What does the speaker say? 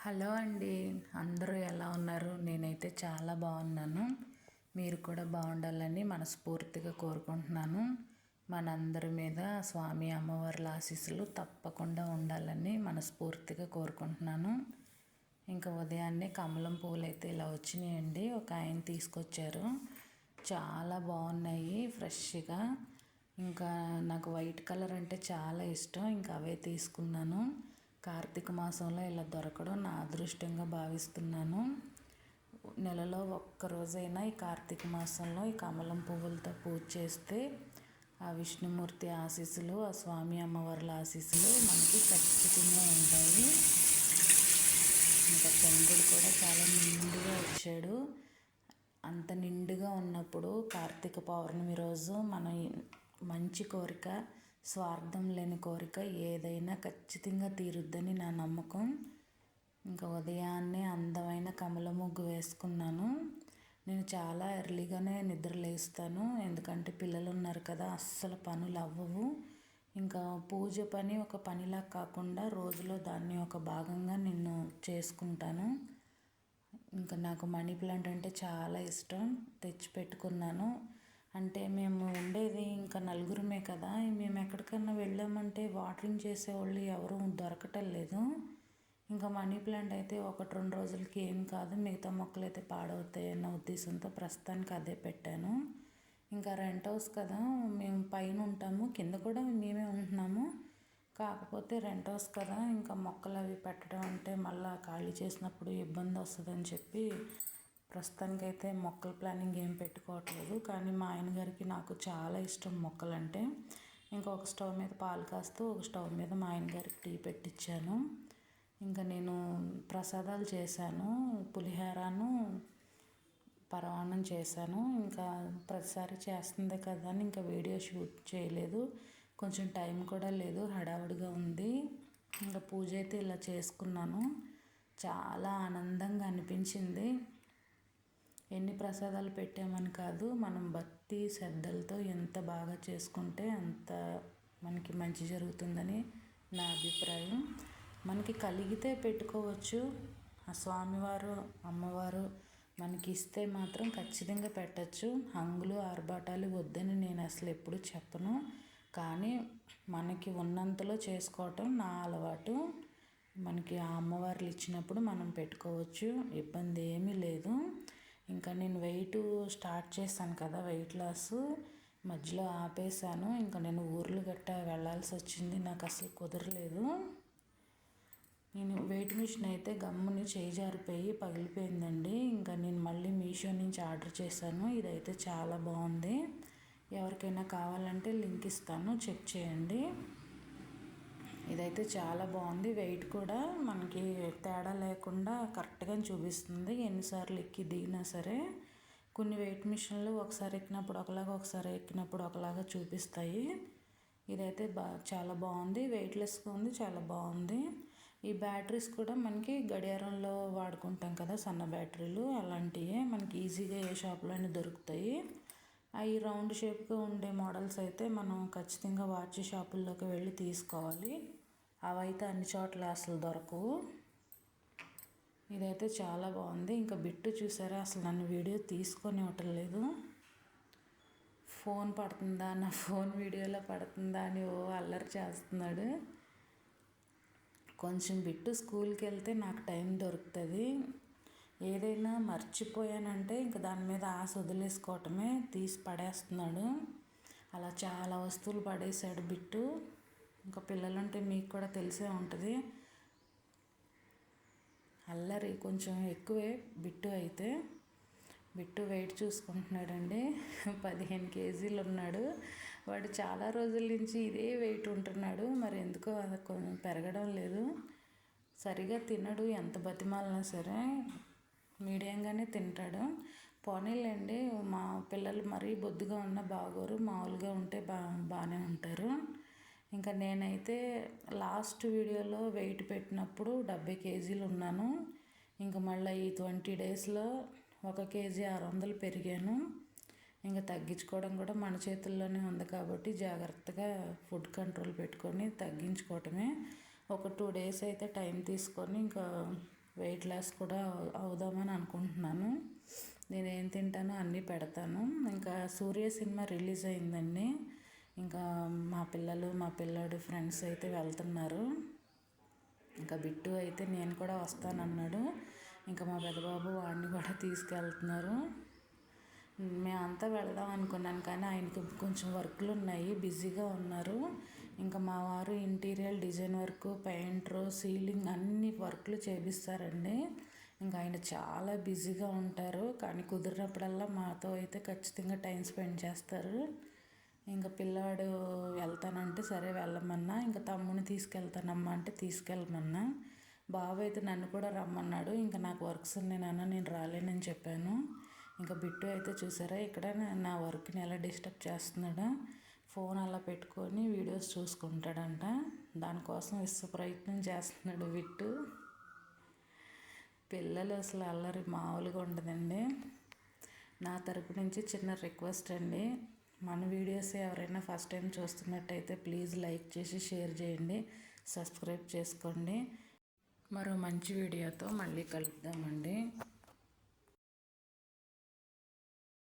Hello అండి. అందరూ ఎలా ఉన్నారు? నేనైతే చాలా బాగున్నాను. మీరు కూడా బాగుండాలని మనస్ఫూర్తిగా కోరుకుంటున్నాను. మనందరి మీద స్వామి అమ్మవార్ల ఆశీస్సులు తప్పకుండా ఉండాలని మనస్ఫూర్తిగా కోరుకుంటున్నాను. ఇంకా ఉదయాన్నే కమలం పూలు అయితే ఇలా వచ్చినాయండి. ఒక ఆయన తీసుకొచ్చారు. చాలా బాగున్నాయి ఫ్రెష్గా. ఇంకా నాకు వైట్ కలర్ అంటే చాలా ఇష్టం. ఇంకా అవే తీసుకున్నాను. కార్తీక మాసంలో ఇలా దొరకడం నా అదృష్టంగా భావిస్తున్నాను. నెలలో ఒక్కరోజైనా ఈ కార్తీక మాసంలో ఈ కమలం పువ్వులతో పూజ చేస్తే ఆ విష్ణుమూర్తి ఆశీస్సులు, ఆ స్వామి అమ్మవార్ల ఆశీస్సులు మనకి ఖచ్చితంగా ఉంటాయి. ఇంకా చంద్రుడు కూడా చాలా నిండుగా వచ్చాడు. అంత నిండుగా ఉన్నప్పుడు కార్తీక పౌర్ణమి రోజు మనం మంచి కోరిక, స్వార్థం లేని కోరిక ఏదైనా ఖచ్చితంగా తీరుద్దని నా నమ్మకం. ఇంకా ఉదయాన్నే అందమైన కమల ముగ్గు వేసుకున్నాను. నేను చాలా ఎర్లీగానే నిద్ర లేస్తాను. ఎందుకంటే పిల్లలు ఉన్నారు కదా, అస్సలు పనులు అవ్వవు. ఇంకా పూజ పని ఒక పనిలా కాకుండా రోజులో దాన్ని ఒక భాగంగా నేను చేసుకుంటాను. ఇంకా నాకు మనీ ప్లాంట్ అంటే చాలా ఇష్టం. తెచ్చి పెట్టుకున్నాను. అంటే మేము ఉండేది ఇంకా నలుగురమే కదా, మేము ఎక్కడికన్నా వెళ్ళామంటే వాటరింగ్ చేసేవాళ్ళు ఎవరు దొరకటం లేదు. ఇంకా మనీ ప్లాంట్ అయితే 1-2 రోజులకి ఏం కాదు, మిగతా మొక్కలు అయితే పాడవుతాయి అన్న ఉద్దేశంతో ప్రస్తుతానికి అదే పెట్టాను. ఇంకా రెంట్ హౌస్ కదా, మేము పైన ఉంటాము, కింద కూడా మేమే ఉంటున్నాము. కాకపోతే రెంట్ హౌస్ కదా, ఇంకా మొక్కలు అవి పెట్టడం అంటే మళ్ళీ ఖాళీ చేసినప్పుడు ఇబ్బంది వస్తుందని చెప్పి ప్రస్తుతానికైతే మొక్కల ప్లానింగ్ ఏం పెట్టుకోవట్లేదు. కానీ మా ఆయన గారికి నాకు చాలా ఇష్టం మొక్కలంటే. ఇంకా ఒక స్టవ్ మీద పాలు కాస్తూ ఒక స్టవ్ మీద మా ఆయన గారికి టీ పెట్టించాను. ఇంకా నేను ప్రసాదాలు చేశాను. పులిహోరను పరమాన్నం చేశాను. ఇంకా ప్రతిసారి చేస్తుంది కదా అని ఇంకా వీడియో షూట్ చేయలేదు. కొంచెం టైం కూడా లేదు, హడావుడిగా ఉంది. ఇంకా పూజ అయితే ఇలా చేసుకున్నాను. చాలా ఆనందంగా అనిపించింది. ఎన్ని ప్రసాదాలు పెట్టామని కాదు, మనం భక్తి శ్రద్ధలతో ఎంత బాగా చేసుకుంటే అంత మనకి మంచి జరుగుతుందని నా అభిప్రాయం. మనకి కలిగితే పెట్టుకోవచ్చు. ఆ స్వామివారు అమ్మవారు మనకి ఇస్తే మాత్రం ఖచ్చితంగా పెట్టచ్చు. హంగులు ఆర్భాటాలు వద్దని నేను అసలు ఎప్పుడు చెప్పను. కానీ మనకి ఉన్నంతలో చేసుకోవటం నా అలవాటు. మనకి ఆ అమ్మవార్లు ఇచ్చినప్పుడు మనం పెట్టుకోవచ్చు, ఇబ్బంది ఏమీ లేదు. ఇంకా నేను వెయిట్ స్టార్ట్ చేశాను కదా, వెయిట్ లాస్ మధ్యలో ఆపేశాను. ఇంకా నేను ఊర్లు గట్టా వెళ్ళాల్సి వచ్చింది, నాకు అసలు కుదరలేదు. నేను వెయిట్ మిషన్ అయితే గమ్ముని చేయి జారిపోయి పగిలిపోయిందండి. ఇంకా నేను మళ్ళీ మీషో నుంచి ఆర్డర్ చేశాను. ఇదైతే చాలా బాగుంది. ఎవరికైనా కావాలంటే లింక్ ఇస్తాను, చెక్ చేయండి. ఇదైతే చాలా బాగుంది. వెయిట్ కూడా మనకి తేడా లేకుండా కరెక్ట్గా చూపిస్తుంది. ఎన్నిసార్లు ఎక్కి దిగినా సరే. కొన్ని వెయిట్ మిషన్లు ఒకసారి ఎక్కినప్పుడు ఒకలాగా, ఒకసారి ఎక్కినప్పుడు ఒకలాగా చూపిస్తాయి. ఇదైతే చాలా బాగుంది. వెయిట్లెస్గా ఉంది, చాలా బాగుంది. ఈ బ్యాటరీస్ కూడా మనకి గడియారంలో వాడుకుంటాం కదా, సన్న బ్యాటరీలు అలాంటివే మనకి ఈజీగా ఏ షాప్లో అయినా దొరుకుతాయి. అవి రౌండ్ షేప్గా ఉండే మోడల్స్ అయితే మనం ఖచ్చితంగా వాచ్ షాపుల్లోకి వెళ్ళి తీసుకోవాలి. అవైతే అన్ని చోట్ల అసలు దొరకవు. ఇదైతే చాలా బాగుంది. ఇంకా బిట్టు చూసారా, అసలు నన్ను వీడియో తీసుకొని ఇవ్వటం లేదు. ఫోన్ పడుతుందా, నా ఫోన్ వీడియోలో పడుతుందా అని అల్లరి చేస్తున్నాడు. కొంచెం బిట్టు స్కూల్కి వెళ్తే నాకు టైం దొరుకుతుంది. ఏదైనా మర్చిపోయానంటే ఇంకా దాని మీద ఆశ వదిలేసుకోవటమే, తీసి పడేస్తున్నాడు. అలా చాలా వస్తువులు పడేశాడు బిట్టు. ఇంకా పిల్లలుంటే మీకు కూడా తెలిసే ఉంటుంది, అల్లరి కొంచెం ఎక్కువే బిట్టు అయితే. Bit wait చూసుకుంటున్నాడండి. 15 కేజీలు ఉన్నాడు. వాడు చాలా రోజుల నుంచి ఇదే వెయిట్ ఉంటున్నాడు. మరి ఎందుకో అది కొంచెం పెరగడం లేదు. సరిగా తినడు, ఎంత బతిమాలినా సరే మీడియంగానే తింటాడు. పోనీలేండి, మా పిల్లలు మరీ బొద్దుగా ఉన్న బాగోరు, మామూలుగా ఉంటే బాగానే ఉంటారు. ఇంకా నేనైతే లాస్ట్ వీడియోలో వెయిట్ పెట్టినప్పుడు 70 కేజీలు ఉన్నాను. ఇంకా మళ్ళీ ఈ 20 డేస్లో 1 కేజీ 600 పెరిగాను. ఇంకా తగ్గించుకోవడం కూడా మన చేతుల్లోనే ఉంది కాబట్టి జాగ్రత్తగా ఫుడ్ కంట్రోల్ పెట్టుకొని తగ్గించుకోవటమే. ఒక 2 డేస్ అయితే టైం తీసుకొని ఇంకా వెయిట్ లాస్ కూడా అవుదామని అనుకుంటున్నాను. నేనేం తింటానో అన్నీ పెడతాను. ఇంకా సూర్య సినిమా రిలీజ్ అయిందండి. ఇంకా మా పిల్లలు మా పిల్లాడు ఫ్రెండ్స్ అయితే వెళ్తున్నారు. ఇంకా బిట్టు అయితే నేను కూడా వస్తానన్నాడు. ఇంకా మా పెద్దబాబు వాడిని కూడా తీసుకెళ్తున్నారు. మేమంతా వెళ్దాం అనుకున్నాను కానీ ఆయనకి కొంచెం వర్క్లు ఉన్నాయి, బిజీగా ఉన్నారు. ఇంకా మా వారు interior design work, painter, ceiling అన్ని వర్క్లు చేపిస్తారండి. ఇంకా ఆయన చాలా బిజీగా ఉంటారు కానీ కుదిరినప్పుడల్లా మాతో అయితే ఖచ్చితంగా టైం స్పెండ్ చేస్తారు. ఇంకా పిల్లాడు వెళ్తానంటే సరే వెళ్ళమన్నా. ఇంకా తమ్ముని తీసుకెళ్తానమ్మా అంటే తీసుకెళ్ళమన్నా. బాబు అయితే నన్ను కూడా రమ్మన్నాడు. ఇంకా నాకు వర్క్స్ ఉన్నాయి నాన్న, నేను రాలేనని చెప్పాను. ఇంకా బిట్టు అయితే చూసారా ఇక్కడ నా వర్క్ని ఎలా డిస్టర్బ్ చేస్తున్నాడో. ఫోన్ అలా పెట్టుకొని వీడియోస్ చూసుకుంటాడంట. దానికోసం ప్రయత్నం చేస్తున్నాడు బిట్టు. పిల్లలు అసలు అల్లరి మామూలుగా ఉండదండి. నా తరపు నుంచి చిన్న రిక్వెస్ట్ అండి, మన వీడియోస్ ఎవరైనా ఫస్ట్ టైం చూస్తున్నట్టయితే ప్లీజ్ లైక్ చేసి షేర్ చేయండి, సబ్స్క్రైబ్ చేసుకోండి. మరో మంచి వీడియోతో మళ్ళీ కలుద్దామండి.